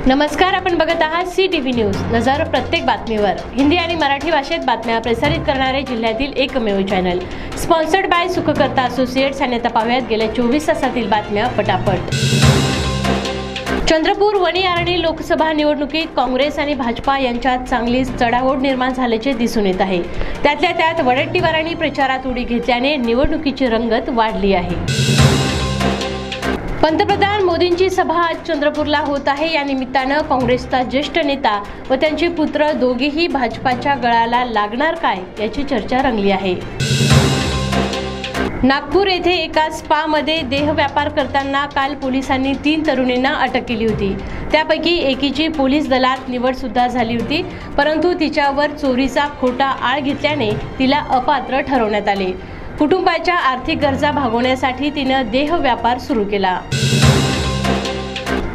नमस्कार, आपण बघत आहात CTV न्यूज. नजर प्रत्येक बातमीवर. हिंदी आणि मराठी भाषेत बातम्या प्रसारित करणारे जिल्ह्यातील एकमेव channel. Sponsored by Sukhkarta associates. आणि आता पाहूयात गेल्या 24 तासातील बातम्या पटापट. चंद्रपूर वणी आरणी लोकसभा निवडणुकीत काँग्रेस आणि भाजपा यांच्यात चांगलीच चढाओढ निर्माण झाल्याचे दिसून येत आहे. त्यातल्या त्यात वडेट्टीवारांनी प्रचारात उडी घेतल्याने निवडणुकीची रंगत वाढली आहे. पंतप्रधान मोदींची सभा आज चंद्रपूरला होत आहे. या निमित्तानं काँग्रेसचा ज्येष्ठ नेता व त्यांचे पुत्र दोघेही भाजपाच्या गळाला लागणार काय याची चर्चा रंगली आहे. नागपूर येथे एका स्पामध्ये देह व्यापार करताना काल पोलिसांनी 3 तरुणींना अटक केली होती. त्यापैकी एकीची पोलीस दलात निवड सुद्धा झाली होती, परंतु तिच्यावर चोरीचा खोटा आळ घेतल्याने तिला अपात्र ठरवण्यात आले. कुटुंबाच्या आर्थिक गरजा भागवण्यासाठी तिनं देह व्यापार सुरू केला.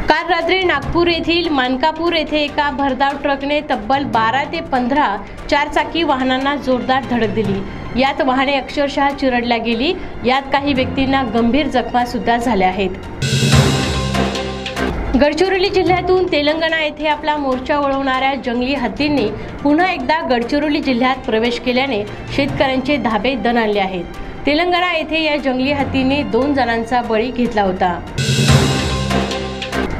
काल रात्री नागपूर येथील मानकापूर येथे एका भरधाव ट्रकने तब्बल 12 ते 15 चारचाकी वाहनांना जोरदार धडक दिली. यात वाहने अक्षरशः चिरडल्या गेली. यात काही व्यक्तींना गंभीर जखमा सुद्धा झाल्या आहेत. गडचिरोली जिल्ह्यातून तेलंगणा येथे आपला मोर्चा वळवणाऱ्या जंगली हत्तींनी पुन्हा एकदा गडचिरोली जिल्ह्यात प्रवेश केल्याने शेतकऱ्यांचे धाबे दणाणले आहेत. तेलंगणा येथे या जंगली हत्तींनी 2 जणांचा बळी घेतला होता.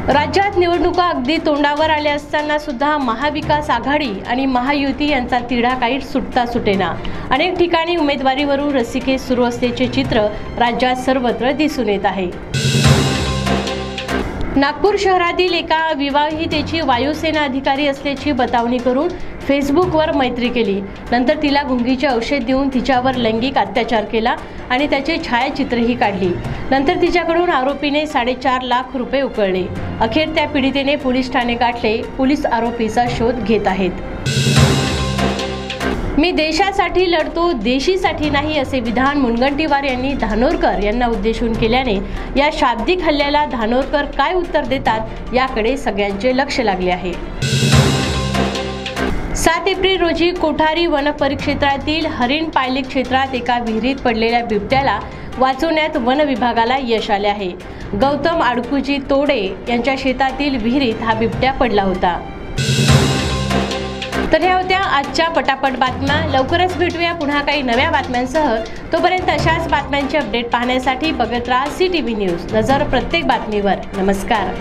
राज्यात निवडणुका अगदी तोंडावर आल्या असताना सुद्धा महाविकास आघाडी आणि महायुती यांचा तिढा काही सुटता सुटेना. अनेक ठिकाणी उमेदवारीवरून रस्सीखेच सुरू असल्याचे चित्र राज्यात सर्वत्र दिसून येत आहे. नागपूर शहरातील एका विवाहितेची वायुसेना अधिकारी असल्याची बतावणी करून फेसबुकवर मैत्री केली. नंतर तिला गुंगीचे औषध देऊन तिच्यावर लैंगिक अत्याचार केला आणि त्याचे छायाचित्रही काढली. नंतर तिच्याकडून आरोपीने 4.5 लाख रुपये उकळले. अखेर त्या पीडितेने पोलीस ठाणे गाठले. पोलीस आरोपीचा शोध घेत आहेत. मी देशासाठी लढतो, देशीसाठी नाही, असे विधान मुनगंटीवार यांनी धानोरकर यांना उद्देशून केल्याने या शाब्दिक हल्ल्याला धानोरकर काय उत्तर देतात याकडे सगळ्यांचे लक्ष लागले आहे. 7 एप्रिल रोजी कोठारी वन परिक्षेत्रातील हरिण पायली क्षेत्रात एका विहिरीत पडलेल्या बिबट्याला वाचवण्यात वन विभागाला यश आले आहे. गौतम आडकुजी तोडे यांच्या शेतातील विहिरीत हा बिबट्या पडला होता. तर ह्या होत्या आजच्या पटापट बातम्या. लवकरच भेटूया पुन्हा काही नव्या बातम्यांसह. तोपर्यंत अशाच बातम्यांचे अपडेट पाहण्यासाठी बघत राहा CTV न्यूज. नजर प्रत्येक बातमीवर. नमस्कार.